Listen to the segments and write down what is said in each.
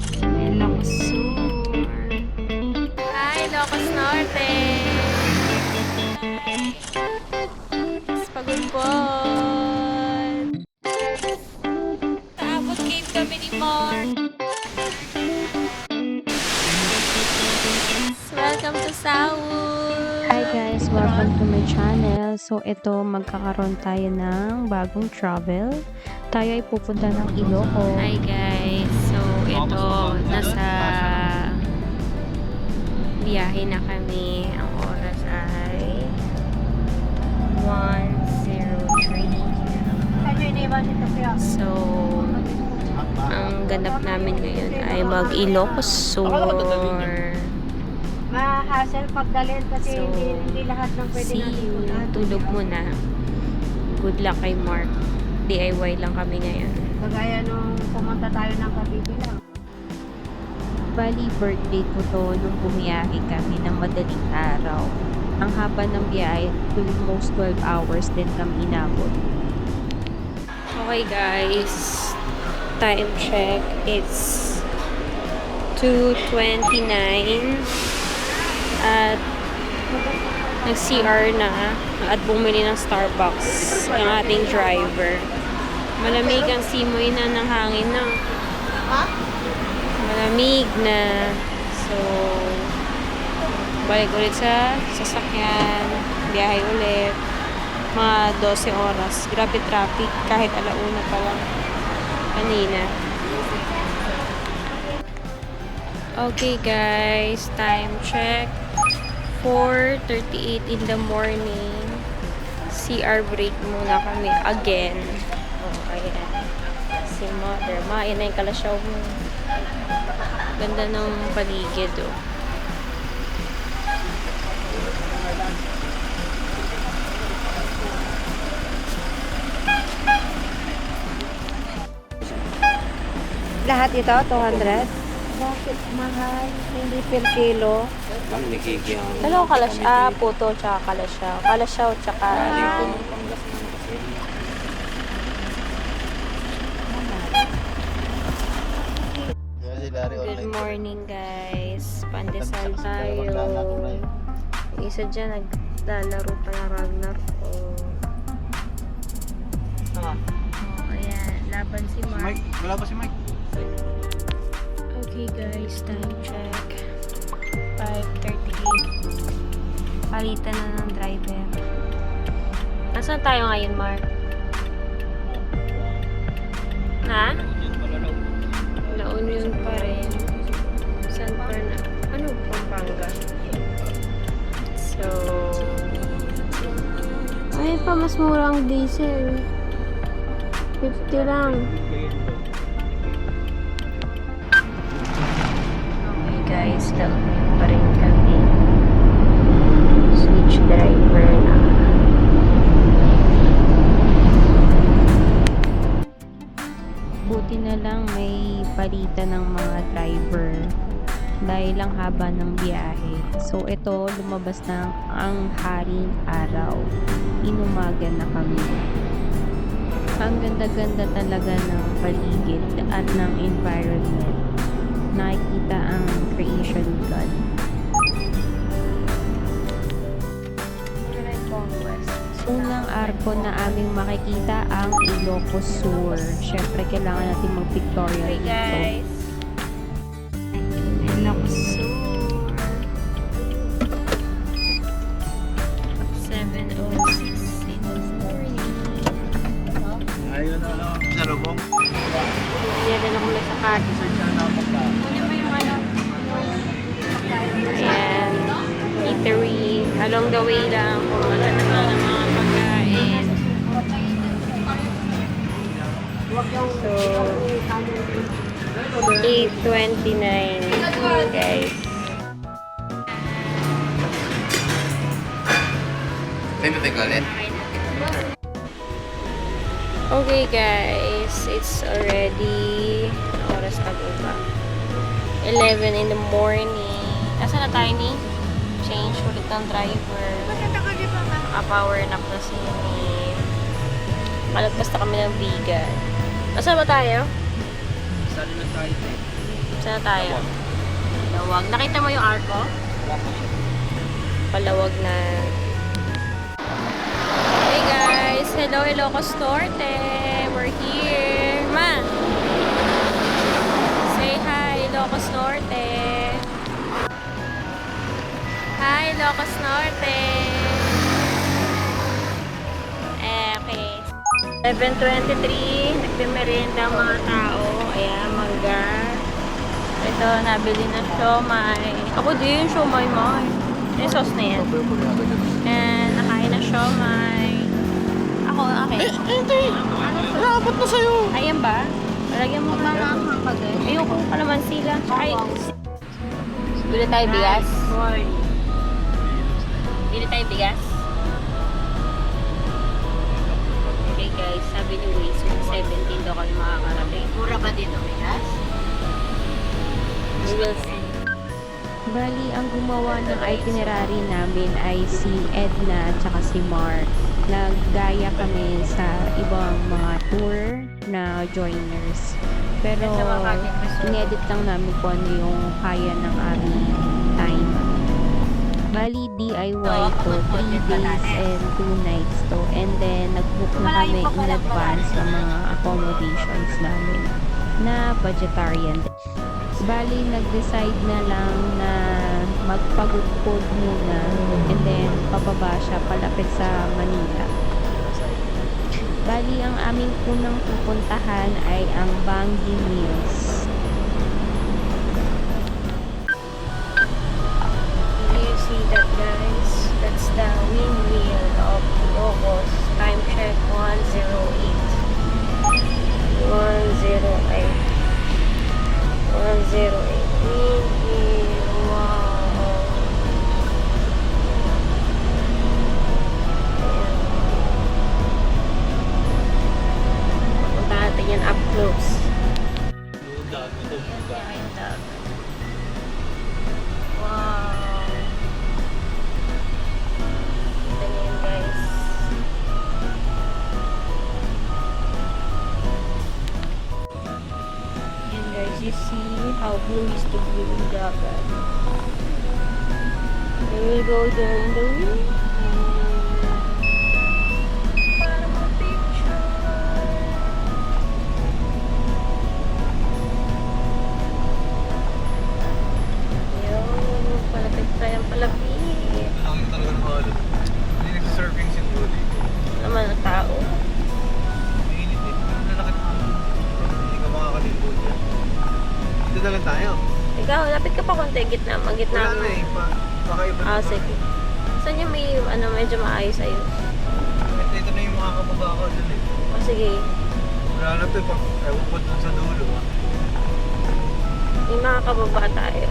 Ilocos Sur. Hi, Ilocos Norte. Pagulpon. Sa Abot Cave kami ni Mark. Welcome to Saul. Hi guys, welcome to my channel. So ito, magkakaroon tayo ng bagong travel. Tayo ay pupunta ng Ilocos. Hi guys. So ito, nasa biyahe na kami. Ang oras ay 1:03. So ang ganap namin ngayon ay mag-Ilocos Sur. Ma-hassle pagdalhin kasi So, hindi lahat ng pwede see natin you. puntahan. Tulog muna. Good luck kay Mark. DIY lang kami ngayon. Kagaya nung pumunta tayo ng Cavite lang. Bali, birthday ko to nung bumiyahe kami ng madaling araw. Ang haba ng biyahe, almost 12 hours din kami inabot. Okay guys. Time check. It's 2:29. At nag-CR na at bumili ng Starbucks ang ating driver. Malamig ang simoy na ng hangin na. Malamig na. So, balik ulit sa sasakyan. Biyahe ulit. Mga 12 oras. Grabe traffic kahit alauna pa lang kanina. Okay guys, time check. 4:38 in the morning. CR break muna kami again. Oh, ayan. Si mother. Main na yung kalasyaw mo. Ganda ng paligid, oh. Lahat ito, 200? Bakit mahal? Hindi per kilo. Dalawa kalasyaw. Puto tsaka kalasyaw. Kalasyaw tsaka Good morning guys. Pandesal tayo. Yung isa dyan naglalaro pa ng Ragnarok. Oh, ayan. Laban si Mark. Mike, wala pa si Mike. Okay guys, time check. 5:38. Palitan na ng driver. Nasaan tayo ngayon, Mark? Ha? La Union pa rin. San Fernando. Ano? Pampanga. So, ay pa, mas mura ang diesel. 50 lang. Okay guys, la Union pa rin kami. Switch driver na. Buti na lang may palitan ng mga driver dahil lang haba ng biyahe. So ito, lumabas na ang haring araw. Inumaga na kami. Ang ganda-ganda talaga ng paligid at ng environment. Nakikita ang creation ni God. Unang arko na aming makikita ang Ilocos Sur. Syempre, kailangan natin mag-pictorial Okay dito. guys. Ilocos Sur. 7:06 in the morning. Ayun na lang. Sa lubong. Yan na lang mula sa card. Kunin mo yung ano. Ayan. Eatery. Along the way lang. Kung ano na mga pagkain. So, 8:29 guys. Okay guys, it's already oras na ba? 11 in the morning. Nasaan na tayo ni? Change ulit ng driver. Naka-power nap na si Nip. Malagpas na kami ng vegan. Nasaan ba tayo? Sali na tayo. Saan tayo? Palawag. Nakita mo yung arko? Palawag na. Hey guys! Hello, Ilocos Norte! We're here! Ma! Say hi, Ilocos Norte! Hi, Ilocos Norte! Okay. 7:23. Nagpimerienda ang mga tao. Ayan, mangga. Ito, nabili na siomay. Ako din, siomay mo. Yung sauce na yan. And nakain na siomay. Ako, okay. Dapat na sa'yo. Ayan ba? Lagyan mo ba? Ayoko pa naman sila. Ay, bili tayo bigas. Bili tayo bigas. Okay guys, sabi ni Waze, 17 daw kami makakarating. Mura ba dito bigas? We will see. Bali, ang gumawa ng itinerary namin ay si Edna at saka si Mark. Naggaya kami sa ibang mga tour na joiners. Pero, in-edit lang namin kung ano yung kaya ng aming time. Bali, DIY to 3 days and 2 nights to. And then, nag-book na kami in advance ng mga accommodations namin na vegetarian. Bali, nag-decide na lang na magpagudpod muna and then pababa siya palapit sa Manila. Bali, ang aming unang pupuntahan ay ang Bangi Mills. Do you see that guys? That's the windmill of Ilocos. Time check 108. 108. 108. Windmill. Wow. Ayan. Punta natin yan up close. Wow. Ito na yun guys. Yan guys, you see how blue is the blue dagat. We will go there in the wind. Para ma-picture. Yun, palapit tayong palapit. Ang talaga ng mga hindi nagsisurfing si Luli. Naman ang tao. Mainit eh. Pero lalakad mo. Hindi ka makakaligo dyan. Dito na lang tayo. Ikaw, lapit ka pa konti, gitna, magitna Wala mo. na eh. Pakaiba Ah, sige. Saan yung may, medyo maayos-ayos? Ito na yung mga kababa ko dun eh. O sige, Wala na ito eh. Ewan ko dun sa dulo ah. may mga kababa tayo.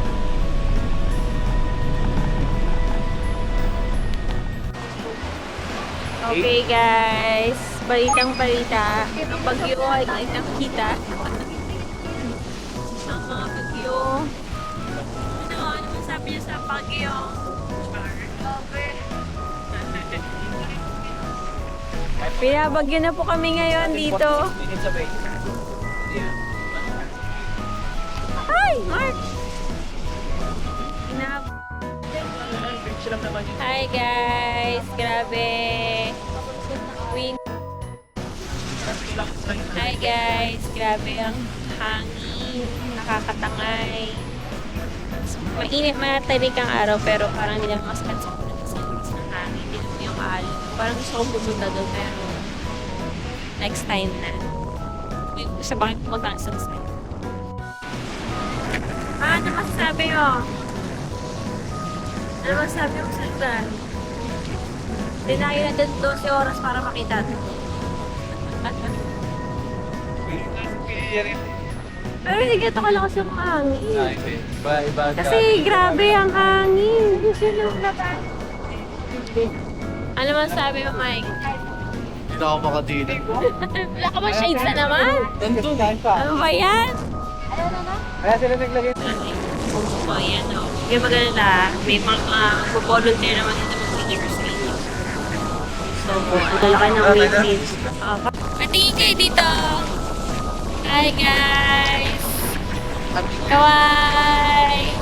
Okay guys, balitang balita. Ang bagyo ay kitang-kita. Ang mga bagyo. Ano masabi niyo sa bagyo? Pinabagyo na po kami ngayon dito. Hi, Mark! Hi guys! Grabe! Wind. Hi guys! Grabe ang hangin. Nakakatangay. Mainit, matarik ang araw pero parang hindi naman mas pansin ko na sa lakas ng hangin. Hindi naman yung alon. Parang gusto kong pumunta doon pero next time na. Sa bakit pumunta sa side. Ano masasabi mo? Ano masasabi mo sa lugar? Dinayo na din 12 oras para makita ito. Pero hindi ganito kalakas yung hangin. Kasi grabe ang hangin. Ano masasabi mo, Mike? Hindi ako makatili. Wala ka ba shades na naman? Ano ba yan? Kaya sila naglagay. O, yan o. Yung maganda, may mga volunteer naman dito mag-figure skating. So, dala ka ng wave list. Patingin kayo dito! Hi guys! Kawaii!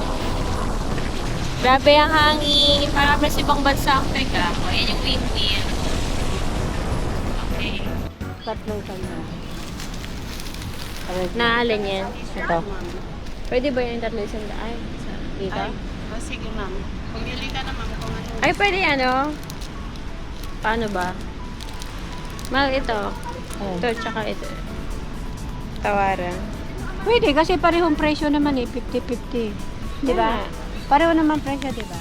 Grabe ang hangin. Parang sa ibang bansa ang teka. O, yan yung windmill. Okay. Tatlong kanya. Naalan yan. Ito. Pwede ba yung 3,100? Dito? Sige ma'am. Pumili ka na ma'am kung ano. Ay, pwede ano? Paano ba? Mahal ito. Ito, tsaka ito. Tawaran. Pwede kasi parehong presyo naman eh. 50-50. Diba? Pareho naman presyo, diba?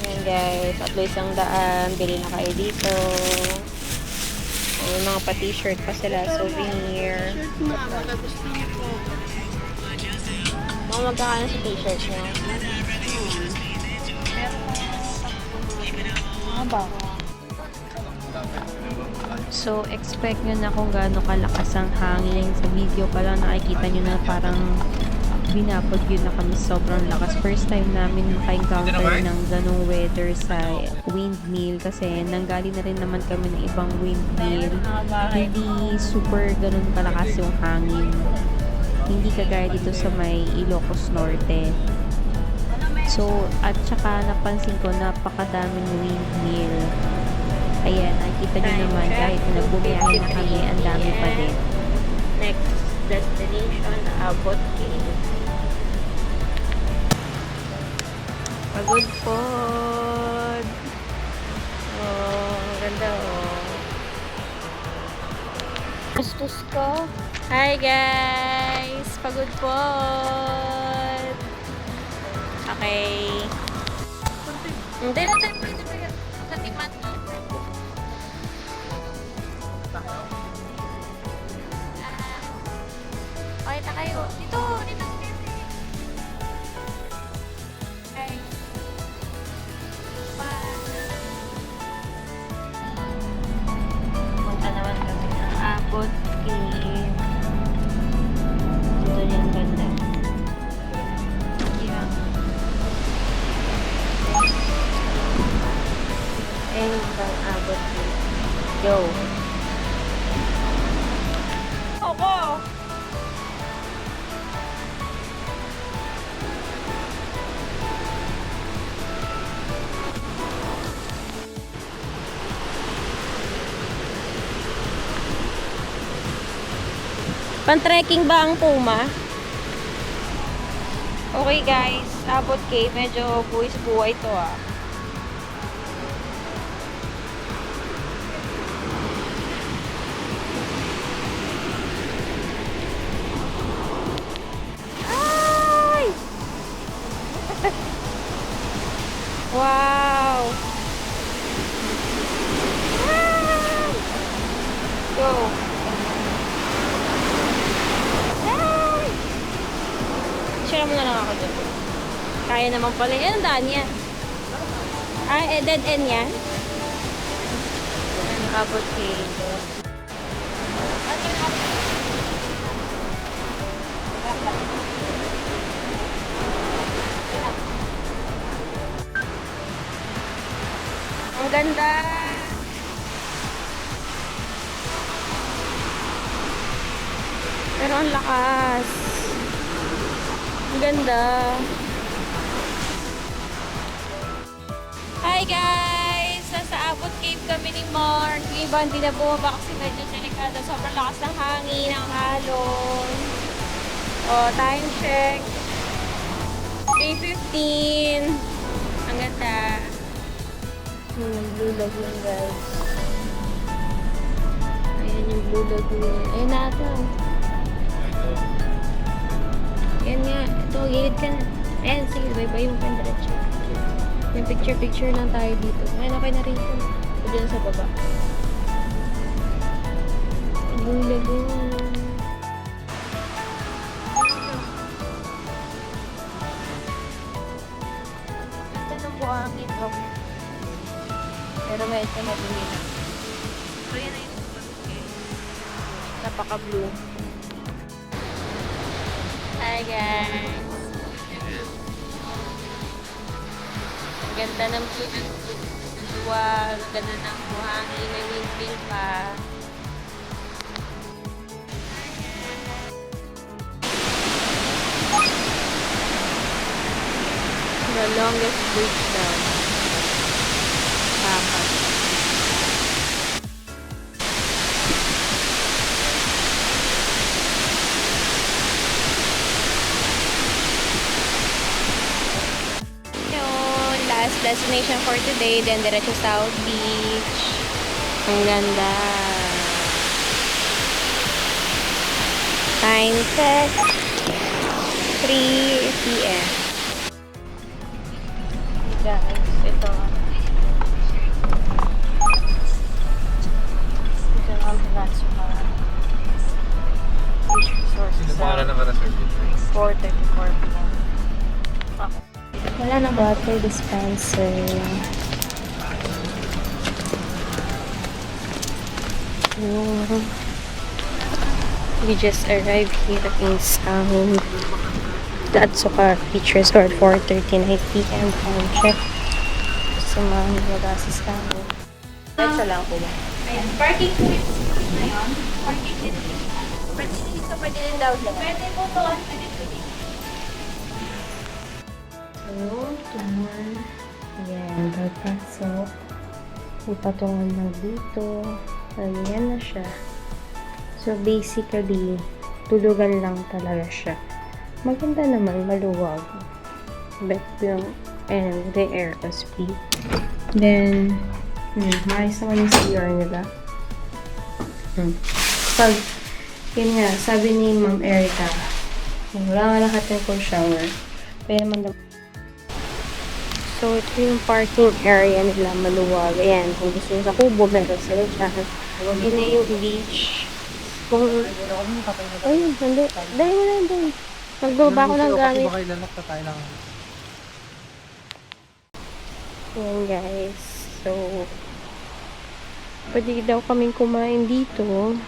Ayan guys, at least 100. Bili na kayo dito. May mga pa-t-shirt pa sila, souvenir. Mga magkakano sa t-shirt niya? Aba. So, expect nyo na kung gaano kalakas ang hangin. Sa video pa lang nakikita nyo na parang binapag yun na kami sobrang lakas. First time namin maka-encounter ng ganong weather sa windmill kasi nanggaling na rin naman kami ng ibang windmill. Hindi super ganun kalakas yung hangin. Hindi kagaya dito sa may Ilocos Norte. So, at saka napansin ko napakadaming windmill. Ayan, nakikita nyo naman kahit nagbumiyahe na kami, ang dami pa din. Next destination, Abot Cave. Pagod pod. Oh, ang ganda oh. Gustos ko. Hi guys! Pagod pod. Okay. Hindi na tayo pwede ba yan? Sa timan mo. Okay, ta kayo. Dito! Dito! Okay. Punta naman kami ng Abot Cave. Dito yung ganda. Yan. Ayun bang Abot Cave. Yo! Ako! Pan-trekking ba ang Puma? Okay guys, Abot Cave. Medyo buwis-buhay to ah. Ay! Wow! Ay! Go! Share mo na lang ako dun. Kaya naman pala. Yan ang daan yan. Ay, dead end yan. Ano, Abot Cave. Ang ganda. Pero ang lakas. Ang ganda. Hi guys! Nasa Abot Cave kami ni Mark. Yung iba hindi na bumaba kasi medyo delikado. Sobrang lakas ng hangin, ang alon. O, time check. 3:15. Ang ganda. Yung Blue Lagoon guys. Ayan yung Blue Lagoon. Ayan na ito. Yan nga. Ito, gilid ka na. Ayan, sige. Bye-bye yung pandiretso. Yung picture-picture lang tayo dito. Ayan, okay na rin ito. Ito dyan sa baba. Blue Lagoon. Ito ng buhangin ito. Pero medyo madumi na. So, yan na yung napaka-blue. Hi guys! Ang ganda ng luwag, ang ganda ng buhangin, may windmill pa. the longest bridge daw. Apat. Yun, last destination for today, then diretso South Beach. Ang ganda. Time check. 3 p.m. Guys, ito. Ito ang Pilatso pa. Beach Resort Sino sa pangalan naka-reserve dito? 4:34 p.m. Ako. Wala na water dispenser. We just arrived here in South Atsuka Beach Resort, 4:39 p.m. Time check. Kasi wala sa South. Diretso lang po ba? Ayan, parking po yun. Ngayon, parking din. Pwede din daw dyan. Pwede po doon, pwede po din. So, tour. Ayan, pagpasok. May patungan lang dito. Ayan na siya. So, basically, tulugan lang talaga siya. Maganda naman, maluwag. But yung, and the air was free. Then, maayos naman yung CR nila. Pag, yun nga, sabi ni Ma'am Erica, wala nga lahat ng shower. Kaya naman so, ito yung parking area nila, maluwag. Ayan, kung gusto nyo sa kubo, meron sila dyan. Yun na yung beach. Kung... Ay, hindi. Dahil mo na doon. Magbaba ko ng gamit. Baka ilalak na tayo lang. Ayan guys. So, pwede daw kaming kumain dito.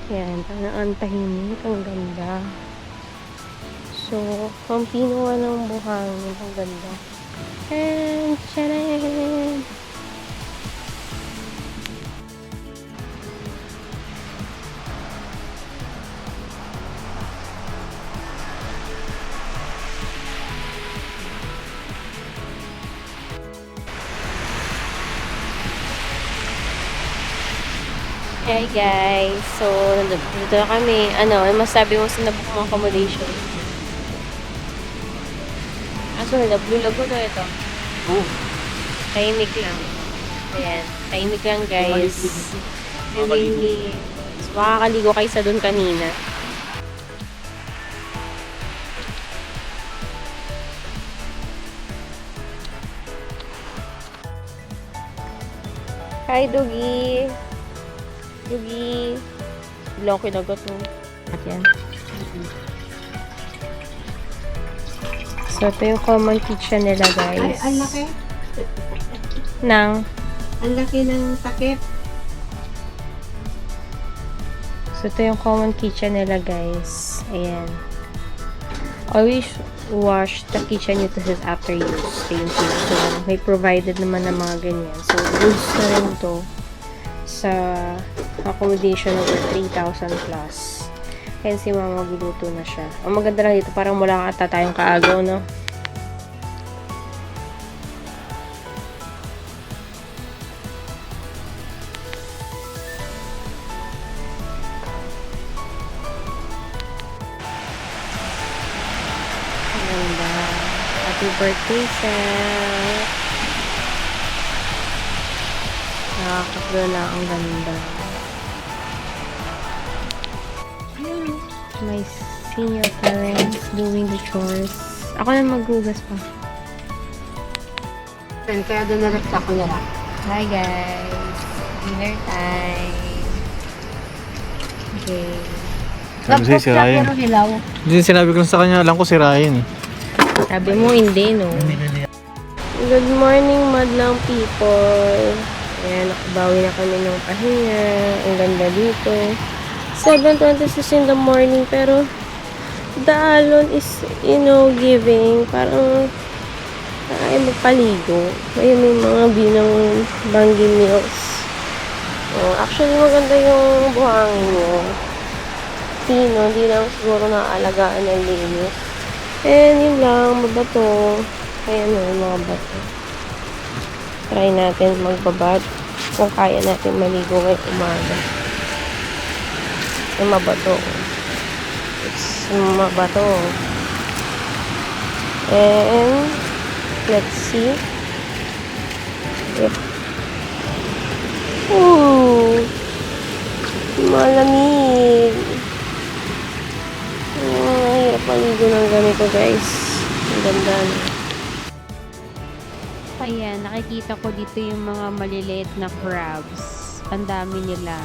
Ayan, parang tahimik. Ang ganda. So, ang pinuha ng buhangin. Ang ganda. And, charan! Hey guys, so dito na kami. Ano masabi mo sa nabook mong accommodation? So, lago na ito. Oh. Tahimik lang. Ayan, tahimik lang guys. Really, makakaligo kayo sa doon kanina. Hi, Dugi. Dugi. Bilang ko kinagot mo. At yan. So, ito yung common kitchen nila, Ay, guys. ang laki. Nang. Ang laki ng takip. So, ito yung common kitchen nila, guys. Ayan. Always wash the kitchen utensils after use. Same thing. So, may provided naman ng mga ganyan. So, goods na rin to sa accommodation over 3,000 plus. Kaya si mama magluluto na siya. Ang maganda lang dito, parang mula ka tayong kaagaw, no? Ganda. Happy birthday, Seth. Nakakaplo na ang ganda. My senior parents doing the chores. Ako na maghugas pa. Kaya doon na-reflect ko nila. Hi guys! Dinner time! Okay. Sabi sa'yo, si Ryan. Pero hilaw. Hindi, sinabi ko lang sa kanya, alam ko si Ryan eh. Sabi mo hindi, no? Good morning, madlang people! Ayan, nakabawi na kami ng pahinga. Ang ganda dito. 7:26 in the morning, pero the alon is, you know, giving. Parang ay magpaligo. Ayun, may mga view ng Bangi Mills. Oh, actually, maganda yung buhangin nyo. Pino, hindi lang siguro naaalagaan ng linis. And yun lang, mabato. Ayan o, mga bato. Try natin magbabad kung kaya natin maligo ngayong umaga. Ay, mabato. It's mabato. And let's see. Yep. Ooh! Malamig. Hirap maligo ng ganito, guys. Ang ganda na. Ayan, nakikita ko dito yung mga maliliit na crabs. Ang dami nila.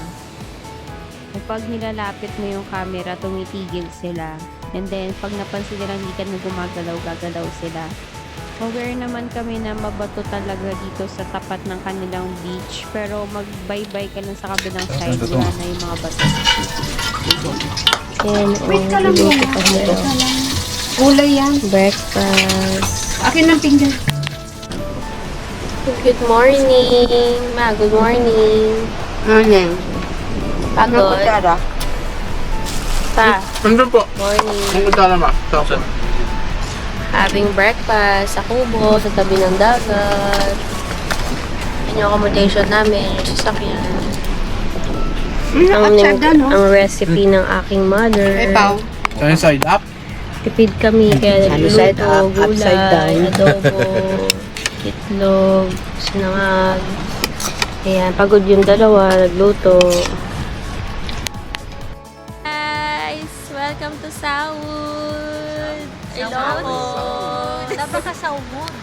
Kapag nilalapit mo yung camera, tumitigil sila. And then, pag napansin nila hindi ka na gumagalaw, gagalaw sila. Aware naman kami na mabato talaga dito sa tapat ng kanilang beach. Pero mag-bye-bye ka lang sa kabilang side. Wala na yung mga bato. Ayan, Wait ka lang luluto muna. pa nila. Gulay yan. Breakfast. Akin ng pinggan. Good morning. Ma, good morning. Ano? Pagod. Pa, Nandun po. morning. Ang kutsara ma. Tapos. Having breakfast sa kubo, sa tabi ng dagat. Yan yung accommodation namin, yung sasakyan. Ang recipe ng aking mother. Sa yung side up. Tipid kami, kaya nagluluto, gulay, adobo, itlog, sinangag. Ayan, pagod yung dalawa, nagluto. Guys, welcome to Saud! Ilocos! Dapat ka sa ubod.